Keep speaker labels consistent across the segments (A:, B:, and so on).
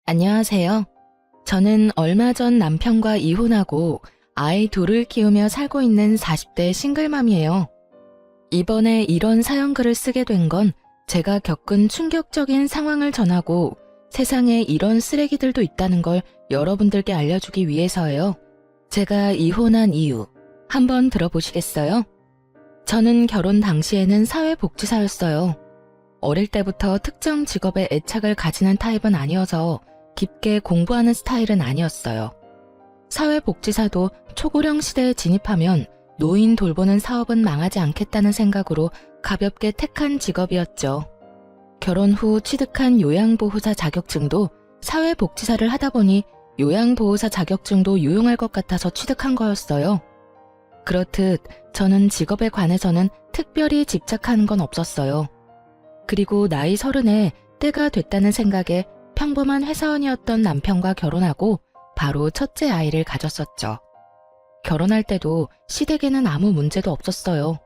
A: 안녕하세요. 저는 얼마 전 남편과 이혼하고 아이 둘을 키우며 살고 있는 40대 싱글맘이에요. 이번에 이런 사연글을 쓰게 된 건 제가 겪은 충격적인 상황을 전하고 세상에 이런 쓰레기들도 있다는 걸 여러분들께 알려주기 위해서예요. 제가 이혼한 이유 한번 들어보시겠어요? 저는 결혼 당시에는 사회복지사였어요. 어릴 때부터 특정 직업에 애착을 가지는 타입은 아니어서 깊게 공부하는 스타일은 아니었어요. 사회복지사도 초고령 시대에 진입하면 노인 돌보는 사업은 망하지 않겠다는 생각으로 가볍게 택한 직업이었죠. 결혼 후 취득한 요양보호사 자격증도 사회복지사를 하다 보니 요양보호사 자격증도 유용할 것 같아서 취득한 거였어요. 그렇듯 저는 직업에 관해서는 특별히 집착하는 건 없었어요. 그리고 나이 30에 때가 됐다는 생각에 평범한 회사원이었던 남편과 결혼하고 바로 첫째 아이를 가졌었죠. 결혼할 때도 시댁에는 아무 문제도 없었어요.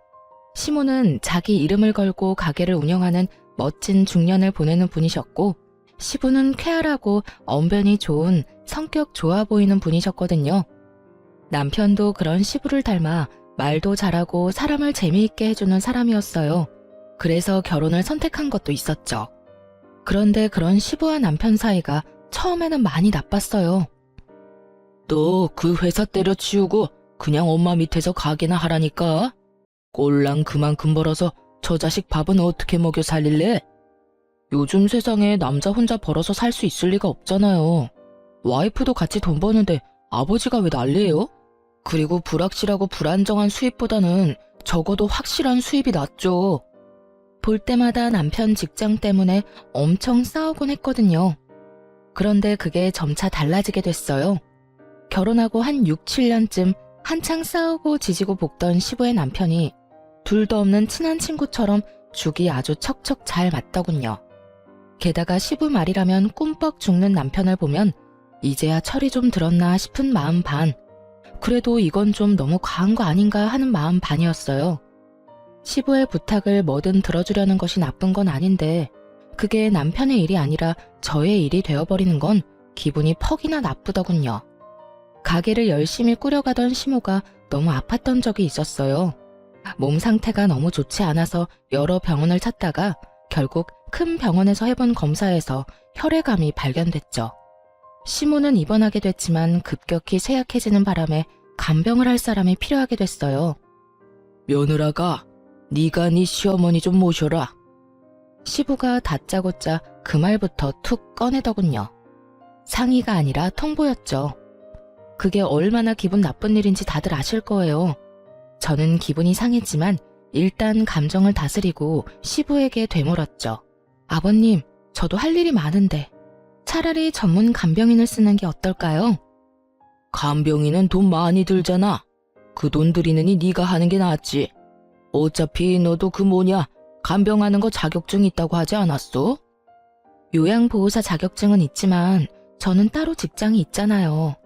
A: 시모는 자기 이름을 걸고 가게를 운영하는 멋진 중년을 보내는 분이셨고, 시부는 쾌활하고 언변이 좋은 성격 좋아 보이는 분이셨거든요. 남편도 그런 시부를 닮아 말도 잘하고 사람을 재미있게 해주는 사람이었어요. 그래서 결혼을 선택한 것도 있었죠. 그런데 그런 시부와 남편 사이가 처음에는 많이 나빴어요. 너 그 회사 때려치우고 그냥 엄마 밑에서 가게나 하라니까. 꼴랑 그만큼 벌어서 저 자식 밥은 어떻게 먹여 살릴래? 요즘 세상에 남자 혼자 벌어서 살 수 있을 리가 없잖아요. 와이프도 같이 돈 버는데 아버지가 왜 난리예요? 그리고 불확실하고 불안정한 수입보다는 적어도 확실한 수입이 낫죠. 볼 때마다 남편 직장 때문에 엄청 싸우곤 했거든요. 그런데 그게 점차 달라지게 됐어요. 결혼하고 한 6, 7년쯤 한창 싸우고 지지고 볶던 시부의 남편이 둘도 없는 친한 친구처럼 죽이 아주 척척 잘 맞더군요. 게다가 시부 말이라면 꿈뻑 죽는 남편을 보면 이제야 철이 좀 들었나 싶은 마음 반, 그래도 이건 좀 너무 과한 거 아닌가 하는 마음 반이었어요. 시부의 부탁을 뭐든 들어주려는 것이 나쁜 건 아닌데 그게 남편의 일이 아니라 저의 일이 되어버리는 건 기분이 퍽이나 나쁘더군요. 가게를 열심히 꾸려가던 시모가 너무 아팠던 적이 있었어요. 몸 상태가 너무 좋지 않아서 여러 병원을 찾다가 결국 큰 병원에서 해본 검사에서 혈액암이 발견됐죠. 시모는 입원하게 됐지만 급격히 쇠약해지는 바람에 간병을 할 사람이 필요하게 됐어요. 며느라가 네가 네 시어머니 좀 모셔라. 시부가 다짜고짜 그 말부터 툭 꺼내더군요. 상의가 아니라 통보였죠. 그게 얼마나 기분 나쁜 일인지 다들 아실 거예요. 저는 기분이 상했지만 일단 감정을 다스리고 시부에게 되물었죠. 아버님, 저도 할 일이 많은데 차라리 전문 간병인을 쓰는 게 어떨까요? 간병인은 돈 많이 들잖아. 그 돈 들이느니 네가 하는 게 낫지. 어차피 너도 그 뭐냐, 간병하는 거 자격증 있다고 하지 않았어? 요양보호사 자격증은 있지만 저는 따로 직장이 있잖아요.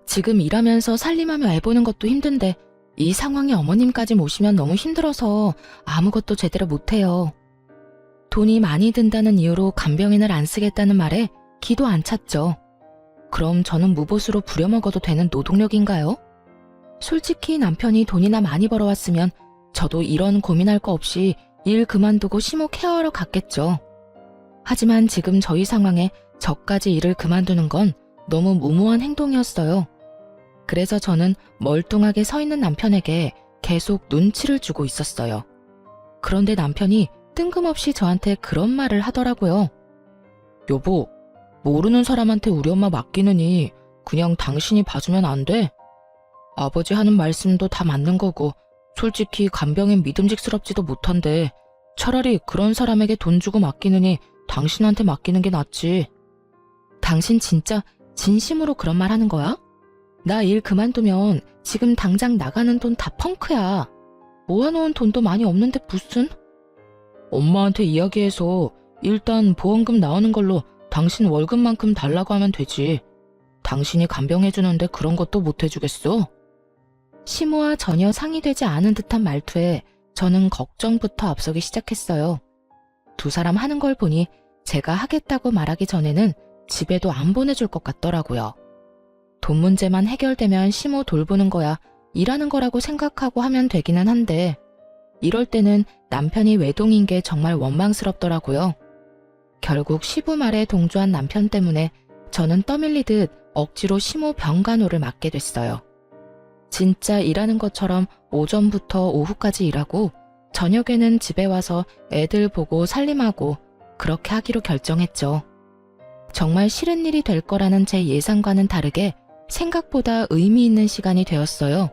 A: 지금 일하면서 살림하며 애 보는 것도 힘든데 이 상황에 어머님까지 모시면 너무 힘들어서 아무것도 제대로 못해요. 돈이 많이 든다는 이유로 간병인을 안 쓰겠다는 말에 기도 안 찼죠. 그럼 저는 무보수로 부려먹어도 되는 노동력인가요? 솔직히 남편이 돈이나 많이 벌어왔으면 저도 이런 고민할 거 없이 일 그만두고 시모 케어하러 갔겠죠. 하지만 지금 저희 상황에 저까지 일을 그만두는 건 너무 무모한 행동이었어요. 그래서 저는 멀뚱하게 서 있는 남편에게 계속 눈치를 주고 있었어요. 그런데 남편이 뜬금없이 저한테 그런 말을 하더라고요. 여보, 모르는 사람한테 우리 엄마 맡기느니 그냥 당신이 봐주면 안 돼? 아버지 하는 말씀도 다 맞는 거고 솔직히 간병인 믿음직스럽지도 못한데 차라리 그런 사람에게 돈 주고 맡기느니 당신한테 맡기는 게 낫지. 당신 진짜 진심으로 그런 말 하는 거야? 나 일 그만두면 지금 당장 나가는 돈 다 펑크야. 모아놓은 돈도 많이 없는데 무슨? 엄마한테 이야기해서 일단 보험금 나오는 걸로 당신 월급만큼 달라고 하면 되지. 당신이 간병해주는데 그런 것도 못 해주겠어? 시모와 전혀 상의되지 않은 듯한 말투에 저는 걱정부터 앞서기 시작했어요. 두 사람 하는 걸 보니 제가 하겠다고 말하기 전에는 집에도 안 보내줄 것 같더라고요. 돈 문제만 해결되면 시모 돌보는 거야 일하는 거라고 생각하고 하면 되기는 한데 이럴 때는 남편이 외동인 게 정말 원망스럽더라고요. 결국 시부 말에 동조한 남편 때문에 저는 떠밀리듯 억지로 시모 병간호를 맡게 됐어요. 진짜 일하는 것처럼 오전부터 오후까지 일하고 저녁에는 집에 와서 애들 보고 살림하고 그렇게 하기로 결정했죠. 정말 싫은 일이 될 거라는 제 예상과는 다르게 생각보다 의미 있는 시간이 되었어요.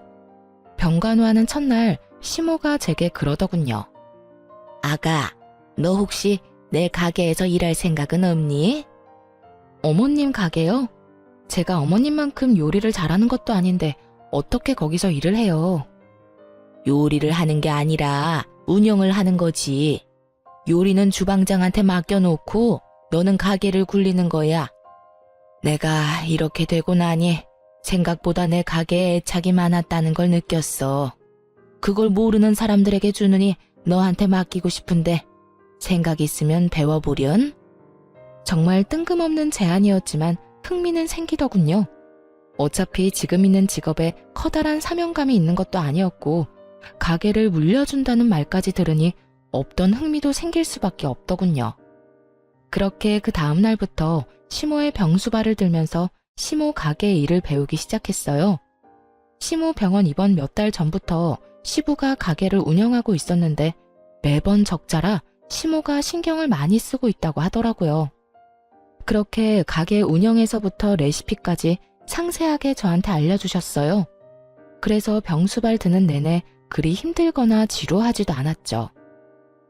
A: 병간호하는 첫날 시모가 제게 그러더군요. 아가, 너 혹시 내 가게에서 일할 생각은 없니? 어머님 가게요? 제가 어머님만큼 요리를 잘하는 것도 아닌데 어떻게 거기서 일을 해요? 요리를 하는 게 아니라 운영을 하는 거지. 요리는 주방장한테 맡겨놓고 너는 가게를 굴리는 거야. 내가 이렇게 되고 나니 생각보다 내 가게에 애착이 많았다는 걸 느꼈어. 그걸 모르는 사람들에게 주느니 너한테 맡기고 싶은데 생각 있으면 배워보련? 정말 뜬금없는 제안이었지만 흥미는 생기더군요. 어차피 지금 있는 직업에 커다란 사명감이 있는 것도 아니었고 가게를 물려준다는 말까지 들으니 없던 흥미도 생길 수밖에 없더군요. 그렇게 그 다음 날부터 시모의 병수발을 들면서 시모 가게 일을 배우기 시작했어요. 시모 병원 입원 몇 달 전부터 시부가 가게를 운영하고 있었는데 매번 적자라 시모가 신경을 많이 쓰고 있다고 하더라고요. 그렇게 가게 운영에서부터 레시피까지 상세하게 저한테 알려주셨어요. 그래서 병수발 드는 내내 그리 힘들거나 지루하지도 않았죠.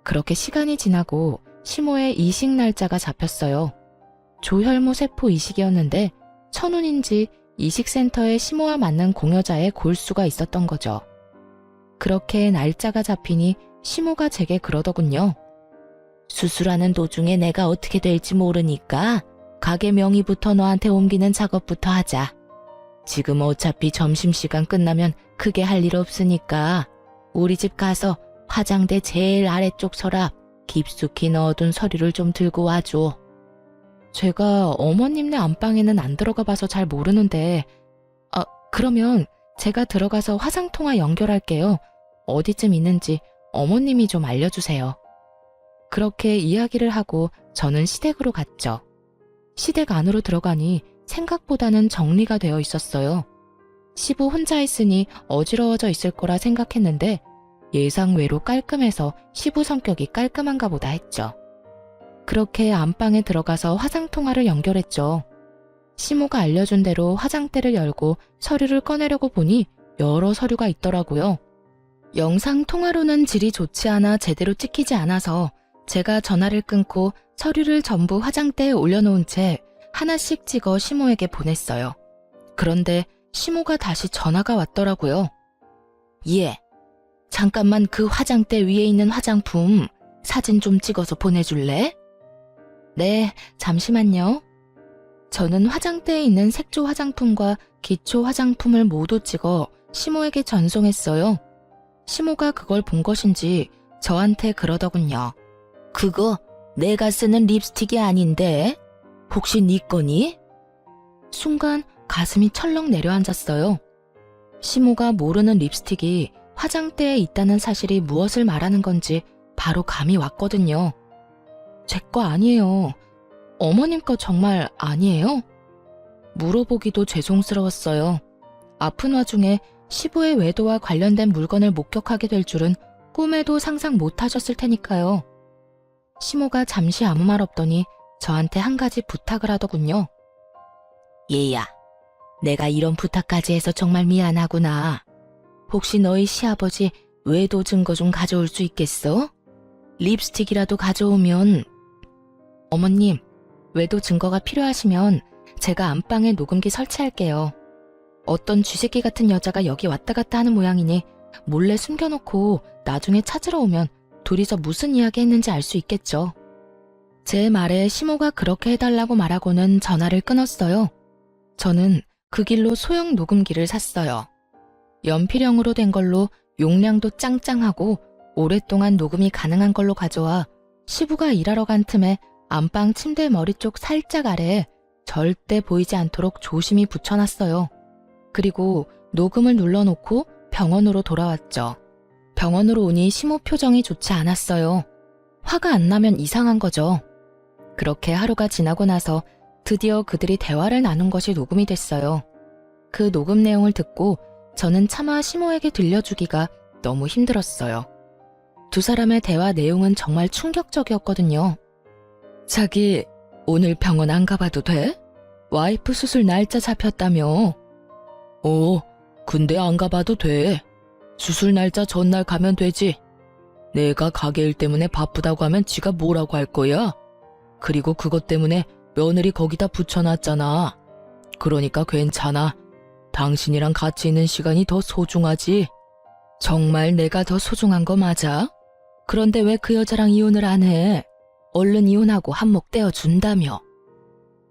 A: 그렇게 시간이 지나고 시모의 이식 날짜가 잡혔어요. 조혈모 세포 이식이었는데 천운인지 이식센터에 시모와 맞는 공여자의 골수가 있었던 거죠. 그렇게 날짜가 잡히니 시모가 제게 그러더군요. 수술하는 도중에 내가 어떻게 될지 모르니까 가게 명의부터 너한테 옮기는 작업부터 하자. 지금 어차피 점심시간 끝나면 크게 할 일 없으니까 우리 집 가서 화장대 제일 아래쪽 서랍 깊숙이 넣어둔 서류를 좀 들고 와줘. 제가 어머님네 안방에는 안 들어가 봐서 잘 모르는데 그러면 제가 들어가서 화상통화 연결할게요. 어디쯤 있는지 어머님이 좀 알려주세요. 그렇게 이야기를 하고 저는 시댁으로 갔죠. 시댁 안으로 들어가니 생각보다는 정리가 되어 있었어요. 시부 혼자 있으니 어지러워져 있을 거라 생각했는데 예상외로 깔끔해서 시부 성격이 깔끔한가 보다 했죠. 그렇게 안방에 들어가서 화상통화를 연결했죠. 시모가 알려준 대로 화장대를 열고 서류를 꺼내려고 보니 여러 서류가 있더라고요. 영상통화로는 질이 좋지 않아 제대로 찍히지 않아서 제가 전화를 끊고 서류를 전부 화장대에 올려놓은 채 하나씩 찍어 시모에게 보냈어요. 그런데 시모가 다시 전화가 왔더라고요. 예, 잠깐만 그 화장대 위에 있는 화장품 사진 좀 찍어서 보내줄래? 네, 잠시만요. 저는 화장대에 있는 색조 화장품과 기초 화장품을 모두 찍어 시모에게 전송했어요. 시모가 그걸 본 것인지 저한테 그러더군요. 그거 내가 쓰는 립스틱이 아닌데 혹시 네 거니? 순간 가슴이 철렁 내려앉았어요. 시모가 모르는 립스틱이 화장대에 있다는 사실이 무엇을 말하는 건지 바로 감이 왔거든요. 제 거 아니에요. 어머님 거 정말 아니에요? 물어보기도 죄송스러웠어요. 아픈 와중에 시부의 외도와 관련된 물건을 목격하게 될 줄은 꿈에도 상상 못 하셨을 테니까요. 시모가 잠시 아무 말 없더니 저한테 한 가지 부탁을 하더군요. 얘야, 내가 이런 부탁까지 해서 정말 미안하구나. 혹시 너희 시아버지 외도 증거 좀 가져올 수 있겠어? 립스틱이라도 가져오면. 어머님, 외도 증거가 필요하시면 제가 안방에 녹음기 설치할게요. 어떤 쥐새끼 같은 여자가 여기 왔다 갔다 하는 모양이니 몰래 숨겨놓고 나중에 찾으러 오면 둘이서 무슨 이야기 했는지 알 수 있겠죠. 제 말에 시모가 그렇게 해달라고 말하고는 전화를 끊었어요. 저는 그 길로 소형 녹음기를 샀어요. 연필형으로 된 걸로 용량도 짱짱하고 오랫동안 녹음이 가능한 걸로 가져와 시부가 일하러 간 틈에 안방 침대 머리 쪽 살짝 아래에 절대 보이지 않도록 조심히 붙여놨어요. 그리고 녹음을 눌러놓고 병원으로 돌아왔죠. 병원으로 오니 시모 표정이 좋지 않았어요. 화가 안 나면 이상한 거죠. 그렇게 하루가 지나고 나서 드디어 그들이 대화를 나눈 것이 녹음이 됐어요. 그 녹음 내용을 듣고 저는 차마 시모에게 들려주기가 너무 힘들었어요. 두 사람의 대화 내용은 정말 충격적이었거든요. 자기, 오늘 병원 안 가봐도 돼? 와이프 수술 날짜 잡혔다며. 근데 안 가봐도 돼. 수술 날짜 전날 가면 되지. 내가 가게 일 때문에 바쁘다고 하면 지가 뭐라고 할 거야? 그리고 그것 때문에 며느리 거기다 붙여놨잖아. 그러니까 괜찮아. 당신이랑 같이 있는 시간이 더 소중하지. 정말 내가 더 소중한 거 맞아? 그런데 왜 그 여자랑 이혼을 안 해? 얼른 이혼하고 한몫 떼어준다며.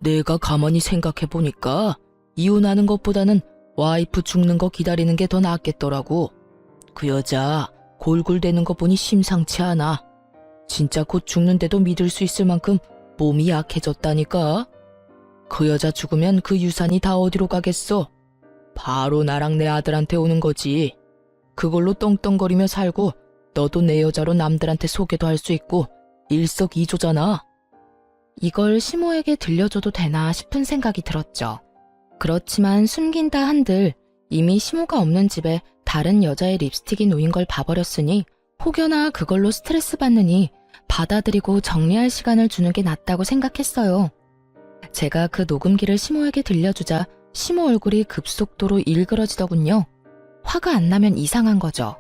A: 내가 가만히 생각해보니까 이혼하는 것보다는 와이프 죽는 거 기다리는 게 더 낫겠더라고. 그 여자 골골대는 거 보니 심상치 않아. 진짜 곧 죽는데도 믿을 수 있을 만큼 몸이 약해졌다니까. 그 여자 죽으면 그 유산이 다 어디로 가겠어? 바로 나랑 내 아들한테 오는 거지. 그걸로 떵떵거리며 살고 너도 내 여자로 남들한테 소개도 할 수 있고 일석이조잖아. 이걸 시모에게 들려줘도 되나 싶은 생각이 들었죠. 그렇지만 숨긴다 한들 이미 시모가 없는 집에 다른 여자의 립스틱이 놓인 걸 봐버렸으니 혹여나 그걸로 스트레스 받느니 받아들이고 정리할 시간을 주는 게 낫다고 생각했어요. 제가 그 녹음기를 시모에게 들려주자 시모 얼굴이 급속도로 일그러지더군요. 화가 안 나면 이상한 거죠.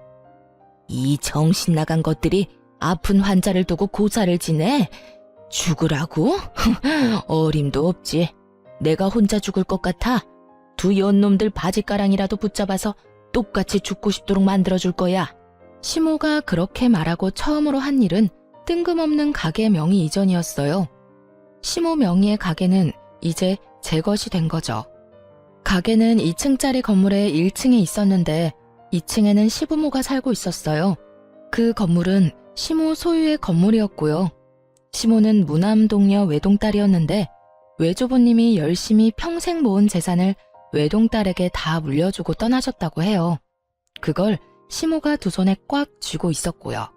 A: 이 정신 나간 것들이 아픈 환자를 두고 고사를 지내? 죽으라고? 어림도 없지. 내가 혼자 죽을 것 같아? 두 연놈들 바지가랑이라도 붙잡아서 똑같이 죽고 싶도록 만들어줄 거야. 시모가 그렇게 말하고 처음으로 한 일은 뜬금없는 가게 명의 이전이었어요. 시모 명의의 가게는 이제 제 것이 된 거죠. 가게는 2층짜리 건물의 1층에 있었는데 2층에는 시부모가 살고 있었어요. 그 건물은 시모 소유의 건물이었고요. 시모는 무남동녀 외동딸이었는데 외조부님이 열심히 평생 모은 재산을 외동딸에게 다 물려주고 떠나셨다고 해요. 그걸 시모가 두 손에 꽉 쥐고 있었고요.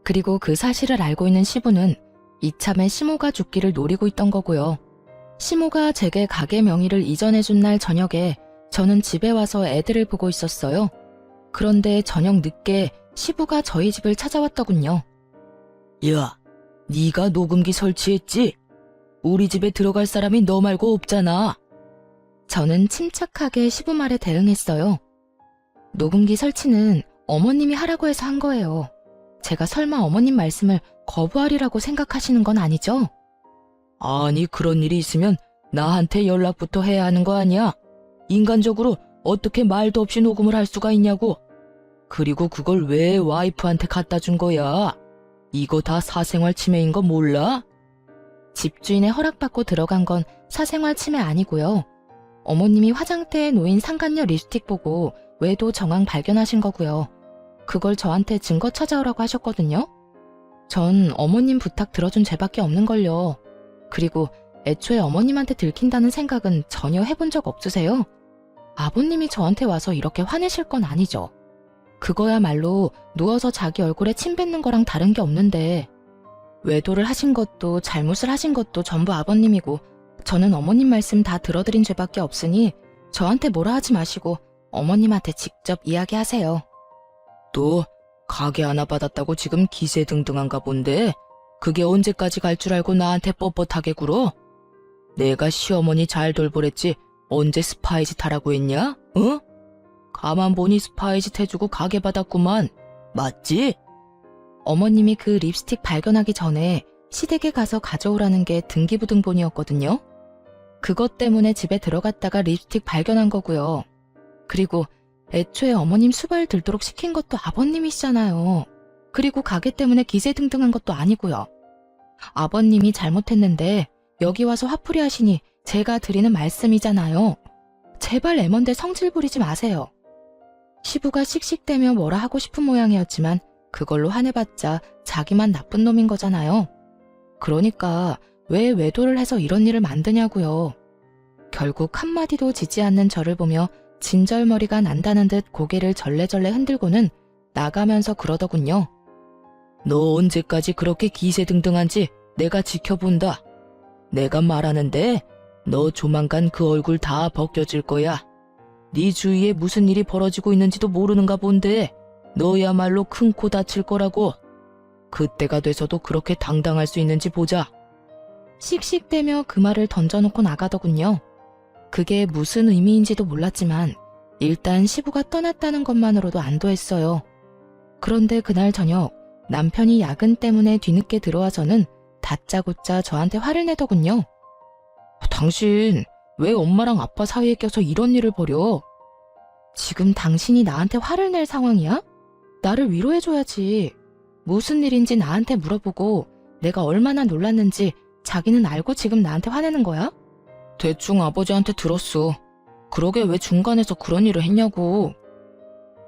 A: 그리고 그 사실을 알고 있는 시부는 이참에 시모가 죽기를 노리고 있던 거고요. 시모가 제게 가게 명의를 이전해준 날 저녁에 저는 집에 와서 애들을 보고 있었어요. 그런데 저녁 늦게 시부가 저희 집을 찾아왔더군요. 야, 네가 녹음기 설치했지? 우리 집에 들어갈 사람이 너 말고 없잖아. 저는 침착하게 시부 말에 대응했어요. 녹음기 설치는 어머님이 하라고 해서 한 거예요. 제가 설마 어머님 말씀을 거부하리라고 생각하시는 건 아니죠? 아니, 그런 일이 있으면 나한테 연락부터 해야 하는 거 아니야? 인간적으로 어떻게 말도 없이 녹음을 할 수가 있냐고. 그리고 그걸 왜 와이프한테 갖다 준 거야? 이거 다 사생활 침해인 거 몰라? 집주인의 허락받고 들어간 건 사생활 침해 아니고요. 어머님이 화장대에 놓인 상간녀 립스틱 보고 외도 정황 발견하신 거고요. 그걸 저한테 증거 찾아오라고 하셨거든요. 전 어머님 부탁 들어준 죄밖에 없는걸요. 그리고 애초에 어머님한테 들킨다는 생각은 전혀 해본 적 없으세요? 아버님이 저한테 와서 이렇게 화내실 건 아니죠. 그거야말로 누워서 자기 얼굴에 침 뱉는 거랑 다른 게 없는데 외도를 하신 것도 잘못을 하신 것도 전부 아버님이고 저는 어머님 말씀 다 들어드린 죄밖에 없으니 저한테 뭐라 하지 마시고 어머님한테 직접 이야기하세요. 또 가게 하나 받았다고 지금 기세등등한가 본데 그게 언제까지 갈 줄 알고 나한테 뻣뻣하게 굴어? 내가 시어머니 잘 돌보랬지 언제 스파이짓 하라고 했냐? 어? 가만 보니 스파이짓 해주고 가게 받았구만. 맞지? 어머님이 그 립스틱 발견하기 전에 시댁에 가서 가져오라는 게 등기부등본이었거든요. 그것 때문에 집에 들어갔다가 립스틱 발견한 거고요. 그리고 애초에 어머님 수발 들도록 시킨 것도 아버님이시잖아요. 그리고 가게 때문에 기세등등한 것도 아니고요. 아버님이 잘못했는데 여기 와서 화풀이 하시니 제가 드리는 말씀이잖아요. 제발 애먼데 성질 부리지 마세요. 시부가 씩씩대며 뭐라 하고 싶은 모양이었지만 그걸로 화내봤자 자기만 나쁜 놈인 거잖아요. 그러니까 왜 외도를 해서 이런 일을 만드냐고요. 결국 한마디도 짓지 않는 저를 보며 진절머리가 난다는 듯 고개를 절레절레 흔들고는 나가면서 그러더군요. 너 언제까지 그렇게 기세등등한지 내가 지켜본다. 내가 말하는데 너 조만간 그 얼굴 다 벗겨질 거야. 네 주위에 무슨 일이 벌어지고 있는지도 모르는가 본데 너야말로 큰 코 다칠 거라고. 그때가 돼서도 그렇게 당당할 수 있는지 보자. 씩씩대며 그 말을 던져놓고 나가더군요. 그게 무슨 의미인지도 몰랐지만 일단 시부가 떠났다는 것만으로도 안도했어요. 그런데 그날 저녁 남편이 야근 때문에 뒤늦게 들어와서는 다짜고짜 저한테 화를 내더군요. 당신 왜 엄마랑 아빠 사이에 껴서 이런 일을 벌여? 지금 당신이 나한테 화를 낼 상황이야? 나를 위로해줘야지. 무슨 일인지 나한테 물어보고 내가 얼마나 놀랐는지 자기는 알고 지금 나한테 화내는 거야? 대충 아버지한테 들었어. 그러게 왜 중간에서 그런 일을 했냐고.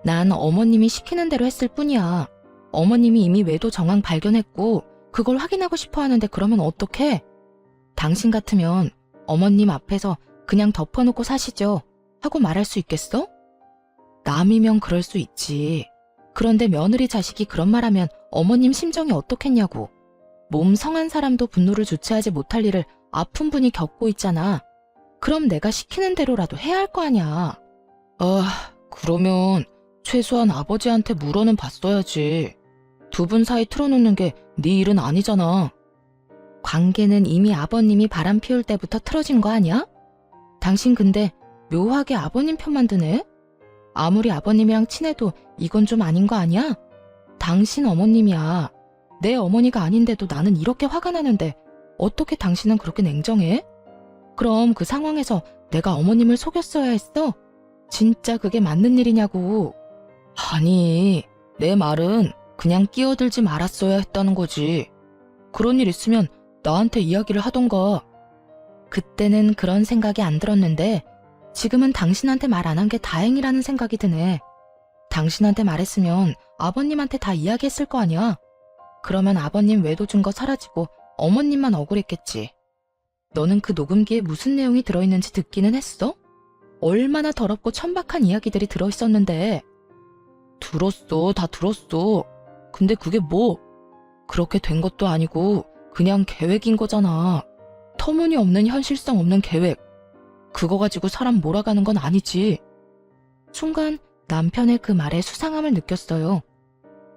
A: 난 어머님이 시키는 대로 했을 뿐이야. 어머님이 이미 외도 정황 발견했고 그걸 확인하고 싶어 하는데 그러면 어떡해? 당신 같으면 어머님 앞에서 그냥 덮어놓고 사시죠 하고 말할 수 있겠어? 남이면 그럴 수 있지. 그런데 며느리 자식이 그런 말하면 어머님 심정이 어떻겠냐고. 몸 성한 사람도 분노를 주체하지 못할 일을 아픈 분이 겪고 있잖아. 그럼 내가 시키는 대로라도 해야 할 거 아니야. 그러면 최소한 아버지한테 물어는 봤어야지. 두 분 사이 틀어놓는 게 네 일은 아니잖아. 관계는 이미 아버님이 바람 피울 때부터 틀어진 거 아니야? 당신 근데 묘하게 아버님 편만 드네? 아무리 아버님이랑 친해도 이건 좀 아닌 거 아니야? 당신 어머님이야. 내 어머니가 아닌데도 나는 이렇게 화가 나는데 어떻게 당신은 그렇게 냉정해? 그럼 그 상황에서 내가 어머님을 속였어야 했어? 진짜 그게 맞는 일이냐고. 아니, 내 말은 그냥 끼어들지 말았어야 했다는 거지. 그런 일 있으면 나한테 이야기를 하던가. 그때는 그런 생각이 안 들었는데 지금은 당신한테 말 안 한 게 다행이라는 생각이 드네. 당신한테 말했으면 아버님한테 다 이야기했을 거 아니야. 그러면 아버님 외도 증거 사라지고 어머님만 억울했겠지. 너는 그 녹음기에 무슨 내용이 들어있는지 듣기는 했어? 얼마나 더럽고 천박한 이야기들이 들어있었는데. 들었어, 다 들었어. 근데 그게 뭐? 그렇게 된 것도 아니고 그냥 계획인 거잖아. 터무니없는 현실성 없는 계획. 그거 가지고 사람 몰아가는 건 아니지. 순간 남편의 그 말에 수상함을 느꼈어요.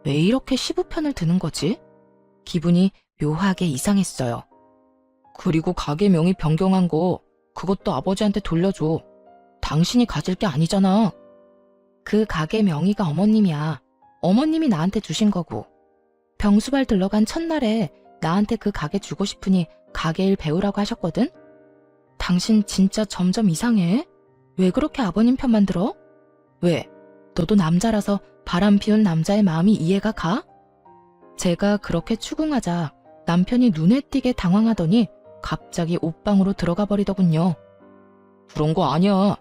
A: 왜 이렇게 시부 편을 드는 거지? 기분이 묘하게 이상했어요. 그리고 가게 명의 변경한 거 그것도 아버지한테 돌려줘. 당신이 가질 게 아니잖아. 그 가게 명의가 어머님이야. 어머님이 나한테 주신 거고. 병수발 들러간 첫날에 나한테 그 가게 주고 싶으니 가게 일 배우라고 하셨거든? 당신 진짜 점점 이상해. 왜 그렇게 아버님 편만 들어? 왜? 너도 남자라서 바람 피운 남자의 마음이 이해가 가? 제가 그렇게 추궁하자 남편이 눈에 띄게 당황하더니 갑자기 옷방으로 들어가 버리더군요. 그런 거 아니야.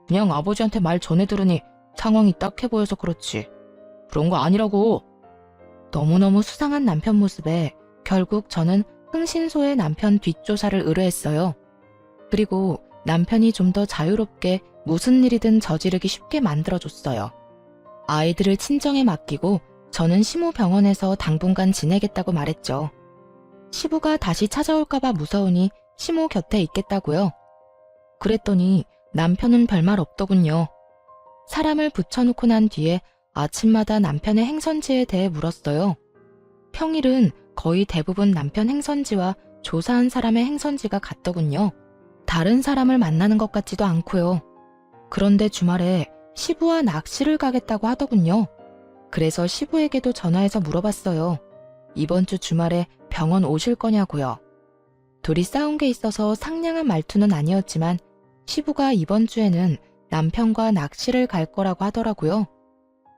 A: 그냥 아버지한테 말 전해 들으니 상황이 딱해 보여서 그렇지. 그런 거 아니라고. 너무너무 수상한 남편 모습에 결국 저는 흥신소의 남편 뒷조사를 의뢰했어요. 그리고 남편이 좀 더 자유롭게 무슨 일이든 저지르기 쉽게 만들어줬어요. 아이들을 친정에 맡기고 저는 시모병원에서 당분간 지내겠다고 말했죠. 시부가 다시 찾아올까봐 무서우니 시모 곁에 있겠다고요. 그랬더니 남편은 별말 없더군요. 사람을 붙여놓고 난 뒤에 아침마다 남편의 행선지에 대해 물었어요. 평일은 거의 대부분 남편 행선지와 조사한 사람의 행선지가 같더군요. 다른 사람을 만나는 것 같지도 않고요. 그런데 주말에 시부와 낚시를 가겠다고 하더군요. 그래서 시부에게도 전화해서 물어봤어요. 이번 주 주말에 병원 오실 거냐고요. 둘이 싸운 게 있어서 상냥한 말투는 아니었지만 시부가 이번 주에는 남편과 낚시를 갈 거라고 하더라고요.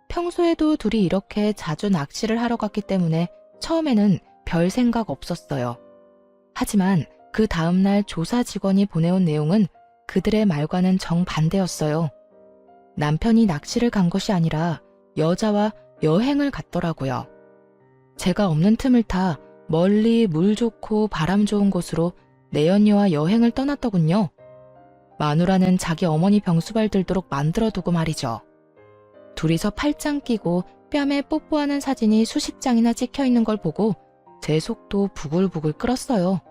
A: 평소에도 둘이 이렇게 자주 낚시를 하러 갔기 때문에 처음에는 별 생각 없었어요. 하지만 그 다음날 조사 직원이 보내온 내용은 그들의 말과는 정반대였어요. 남편이 낚시를 간 것이 아니라 여자와 여행을 갔더라고요. 제가 없는 틈을 타 멀리 물 좋고 바람 좋은 곳으로 내연녀와 여행을 떠났더군요. 마누라는 자기 어머니 병수발 들도록 만들어두고 말이죠. 둘이서 팔짱 끼고 뺨에 뽀뽀하는 사진이 수십 장이나 찍혀있는 걸 보고 제 속도 부글부글 끓었어요.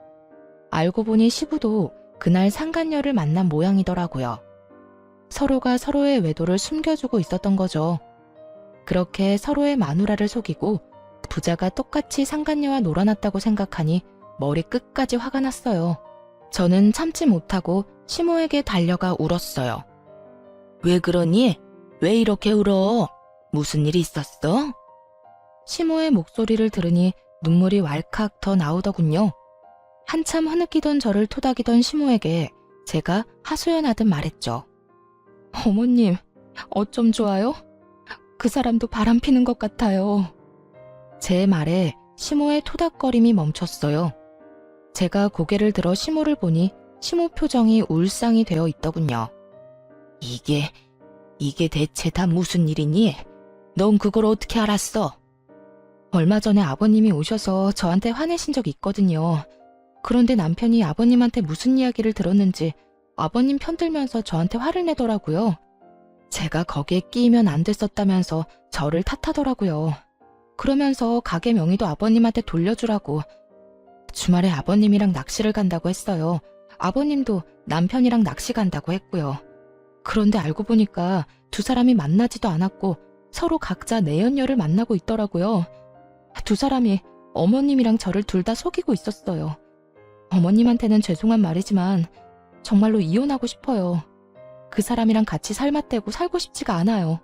A: 알고 보니 시부도 그날 상간녀를 만난 모양이더라고요. 서로가 서로의 외도를 숨겨주고 있었던 거죠. 그렇게 서로의 마누라를 속이고 부자가 똑같이 상간녀와 놀아났다고 생각하니 머리 끝까지 화가 났어요. 저는 참지 못하고 시모에게 달려가 울었어요. 왜 그러니? 왜 이렇게 울어? 무슨 일이 있었어? 시모의 목소리를 들으니 눈물이 왈칵 더 나오더군요. 한참 흐느끼던 저를 토닥이던 시모에게 제가 하소연하듯 말했죠. 어머님, 어쩜 좋아요? 그 사람도 바람 피는 것 같아요. 제 말에 시모의 토닥거림이 멈췄어요. 제가 고개를 들어 시모를 보니 시모 표정이 울상이 되어 있더군요. 이게 대체 다 무슨 일이니? 넌 그걸 어떻게 알았어? 얼마 전에 아버님이 오셔서 저한테 화내신 적이 있거든요. 그런데 남편이 아버님한테 무슨 이야기를 들었는지 아버님 편들면서 저한테 화를 내더라고요. 제가 거기에 끼이면 안 됐었다면서 저를 탓하더라고요. 그러면서 가게 명의도 아버님한테 돌려주라고. 주말에 아버님이랑 낚시를 간다고 했어요. 아버님도 남편이랑 낚시 간다고 했고요. 그런데 알고 보니까 두 사람이 만나지도 않았고 서로 각자 내연녀를 만나고 있더라고요. 두 사람이 어머님이랑 저를 둘 다 속이고 있었어요. 어머님한테는 죄송한 말이지만 정말로 이혼하고 싶어요. 그 사람이랑 같이 살맛대고 살고 싶지가 않아요.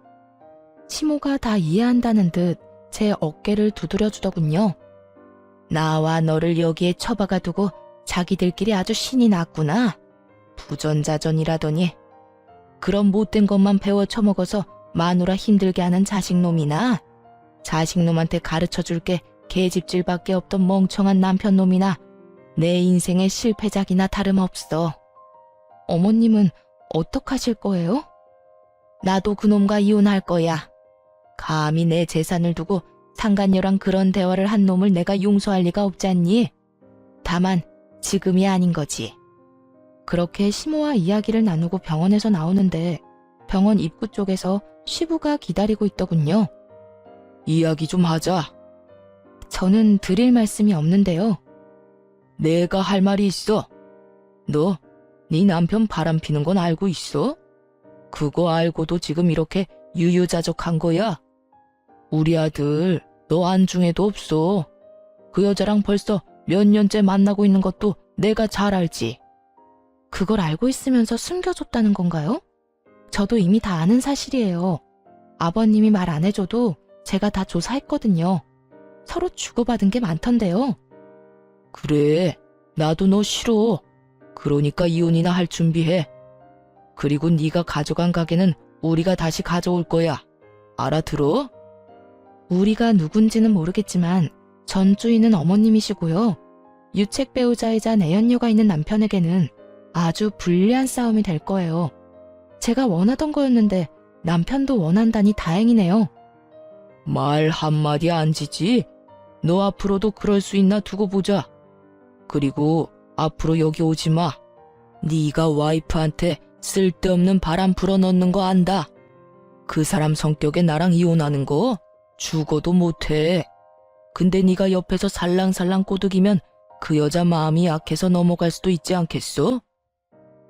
A: 시모가 다 이해한다는 듯 제 어깨를 두드려주더군요. 나와 너를 여기에 처박아 두고 자기들끼리 아주 신이 났구나. 부전자전이라더니. 그런 못된 것만 배워 처먹어서 마누라 힘들게 하는 자식놈이나 자식놈한테 가르쳐줄게 계집질밖에 없던 멍청한 남편놈이나 내 인생의 실패작이나 다름없어. 어머님은 어떡하실 거예요? 나도 그놈과 이혼할 거야. 감히 내 재산을 두고 상간녀랑 그런 대화를 한 놈을 내가 용서할 리가 없지 않니? 다만 지금이 아닌 거지. 그렇게 시모와 이야기를 나누고 병원에서 나오는데 병원 입구 쪽에서 시부가 기다리고 있더군요. 이야기 좀 하자. 저는 드릴 말씀이 없는데요. 내가 할 말이 있어. 너, 네 남편 바람 피는 건 알고 있어? 그거 알고도 지금 이렇게 유유자적한 거야? 우리 아들, 너 안중에도 없어. 그 여자랑 벌써 몇 년째 만나고 있는 것도 내가 잘 알지. 그걸 알고 있으면서 숨겨줬다는 건가요? 저도 이미 다 아는 사실이에요. 아버님이 말 안 해줘도 제가 다 조사했거든요. 서로 주고받은 게 많던데요. 그래, 나도 너 싫어. 그러니까 이혼이나 할 준비해. 그리고 네가 가져간 가게는 우리가 다시 가져올 거야. 알아들어? 우리가 누군지는 모르겠지만 전 주인은 어머님이시고요. 유책 배우자이자 내연녀가 있는 남편에게는 아주 불리한 싸움이 될 거예요. 제가 원하던 거였는데 남편도 원한다니 다행이네요. 말 한마디 안 지지? 너 앞으로도 그럴 수 있나 두고 보자. 그리고 앞으로 여기 오지 마. 네가 와이프한테 쓸데없는 바람 불어넣는 거 안다. 그 사람 성격에 나랑 이혼하는 거 죽어도 못해. 근데 네가 옆에서 살랑살랑 꼬드기면 그 여자 마음이 약해서 넘어갈 수도 있지 않겠어?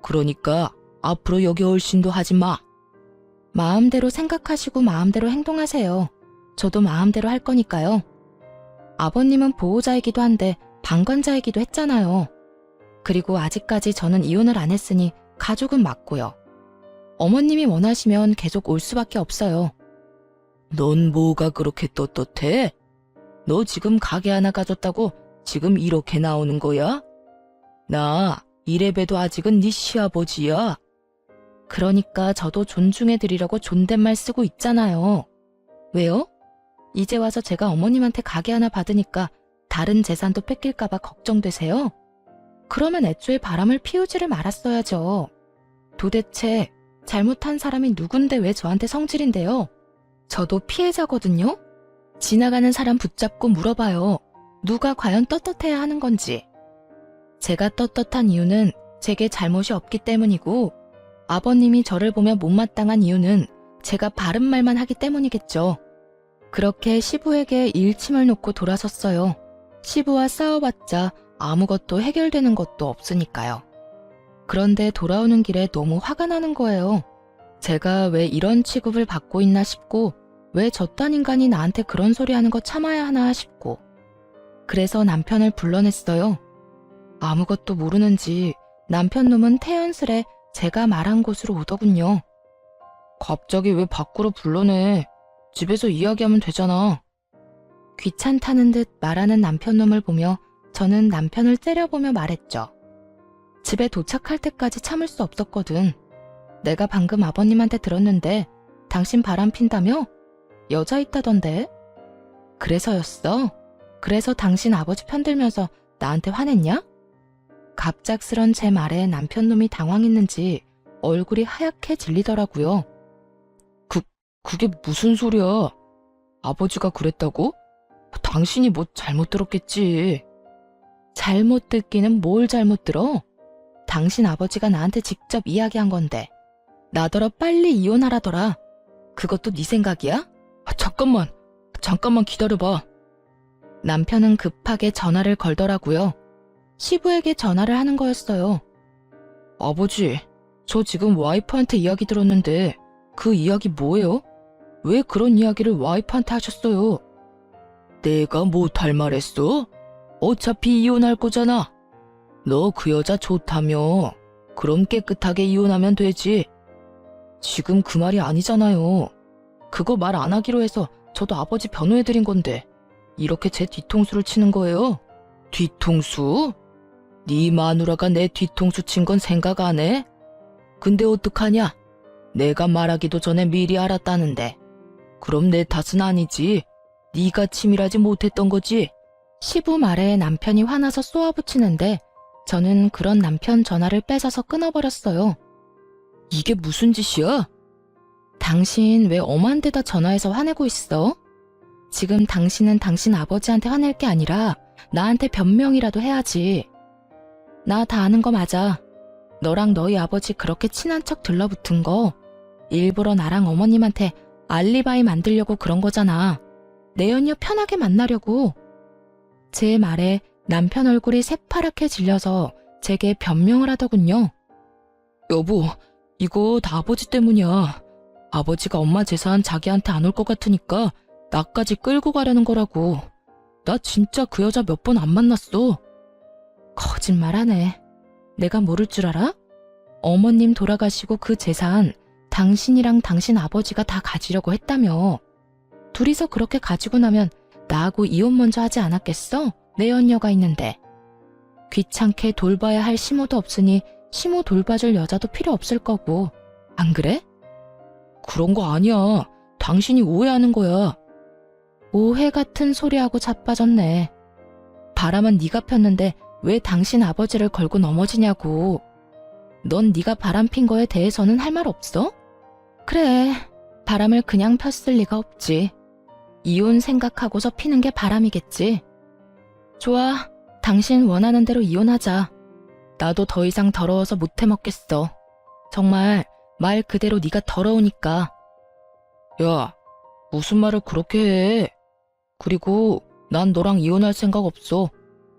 A: 그러니까 앞으로 여기 얼씬도 하지 마. 마음대로 생각하시고 마음대로 행동하세요. 저도 마음대로 할 거니까요. 아버님은 보호자이기도 한데 방관자이기도 했잖아요. 그리고 아직까지 저는 이혼을 안 했으니 가족은 맞고요. 어머님이 원하시면 계속 올 수밖에 없어요. 넌 뭐가 그렇게 떳떳해? 너 지금 가게 하나 가졌다고 지금 이렇게 나오는 거야? 나 이래봬도 아직은 네 시아버지야. 그러니까 저도 존중해드리려고 존댓말 쓰고 있잖아요. 왜요? 이제 와서 제가 어머님한테 가게 하나 받으니까 다른 재산도 뺏길까봐 걱정되세요? 그러면 애초에 바람을 피우지를 말았어야죠. 도대체 잘못한 사람이 누군데 왜 저한테 성질인데요? 저도 피해자거든요? 지나가는 사람 붙잡고 물어봐요. 누가 과연 떳떳해야 하는 건지. 제가 떳떳한 이유는 제게 잘못이 없기 때문이고 아버님이 저를 보며 못마땅한 이유는 제가 바른 말만 하기 때문이겠죠. 그렇게 시부에게 일침을 놓고 돌아섰어요. 시부와 싸워봤자 아무것도 해결되는 것도 없으니까요. 그런데 돌아오는 길에 너무 화가 나는 거예요. 제가 왜 이런 취급을 받고 있나 싶고 왜 저딴 인간이 나한테 그런 소리 하는 거 참아야 하나 싶고 그래서 남편을 불러냈어요. 아무것도 모르는지 남편 놈은 태연스레 제가 말한 곳으로 오더군요. 갑자기 왜 밖으로 불러내? 집에서 이야기하면 되잖아. 귀찮다는 듯 말하는 남편 놈을 보며 저는 남편을 째려보며 말했죠. 집에 도착할 때까지 참을 수 없었거든. 내가 방금 아버님한테 들었는데 당신 바람 핀다며? 여자 있다던데? 그래서였어? 그래서 당신 아버지 편들면서 나한테 화냈냐? 갑작스런 제 말에 남편 놈이 당황했는지 얼굴이 하얗게 질리더라고요. 그게 무슨 소리야? 아버지가 그랬다고? 당신이 뭐 잘못 들었겠지. 잘못 듣기는 뭘 잘못 들어? 당신 아버지가 나한테 직접 이야기한 건데 나더러 빨리 이혼하라더라. 그것도 네 생각이야? 잠깐만 기다려봐. 남편은 급하게 전화를 걸더라고요. 시부에게 전화를 하는 거였어요. 아버지, 저 지금 와이프한테 이야기 들었는데 그 이야기 뭐예요? 왜 그런 이야기를 와이프한테 하셨어요? 내가 뭐 할 말했어? 어차피 이혼할 거잖아. 너 그 여자 좋다며. 그럼 깨끗하게 이혼하면 되지. 지금 그 말이 아니잖아요. 그거 말 안 하기로 해서 저도 아버지 변호해드린 건데 이렇게 제 뒤통수를 치는 거예요? 뒤통수? 네 마누라가 내 뒤통수 친 건 생각 안 해? 근데 어떡하냐? 내가 말하기도 전에 미리 알았다는데. 그럼 내 탓은 아니지. 네가 치밀하지 못했던 거지. 시부 말에 남편이 화나서 쏘아붙이는데 저는 그런 남편 전화를 뺏어서 끊어버렸어요. 이게 무슨 짓이야? 당신 왜 엄한 데다 전화해서 화내고 있어? 지금 당신은 당신 아버지한테 화낼 게 아니라 나한테 변명이라도 해야지. 나 다 아는 거 맞아. 너랑 너희 아버지 그렇게 친한 척 들러붙은 거 일부러 나랑 어머님한테 알리바이 만들려고 그런 거잖아. 내연녀 편하게 만나려고. 제 말에 남편 얼굴이 새파랗게 질려서 제게 변명을 하더군요. 여보, 이거 다 아버지 때문이야. 아버지가 엄마 재산 자기한테 안 올 것 같으니까 나까지 끌고 가려는 거라고. 나 진짜 그 여자 몇 번 안 만났어. 거짓말하네. 내가 모를 줄 알아? 어머님 돌아가시고 그 재산 당신이랑 당신 아버지가 다 가지려고 했다며. 둘이서 그렇게 가지고 나면 나하고 이혼 먼저 하지 않았겠어? 내 연녀가 있는데. 귀찮게 돌봐야 할 시모도 없으니 시모 돌봐줄 여자도 필요 없을 거고. 안 그래? 그런 거 아니야. 당신이 오해하는 거야. 오해 같은 소리하고 자빠졌네. 바람은 네가 폈는데 왜 당신 아버지를 걸고 넘어지냐고. 넌 네가 바람 핀 거에 대해서는 할 말 없어? 그래, 바람을 그냥 폈을 리가 없지. 이혼 생각하고서 피는 게 바람이겠지. 좋아, 당신 원하는 대로 이혼하자. 나도 더 이상 더러워서 못 해먹겠어. 정말 말 그대로 네가 더러우니까. 야, 무슨 말을 그렇게 해. 그리고 난 너랑 이혼할 생각 없어.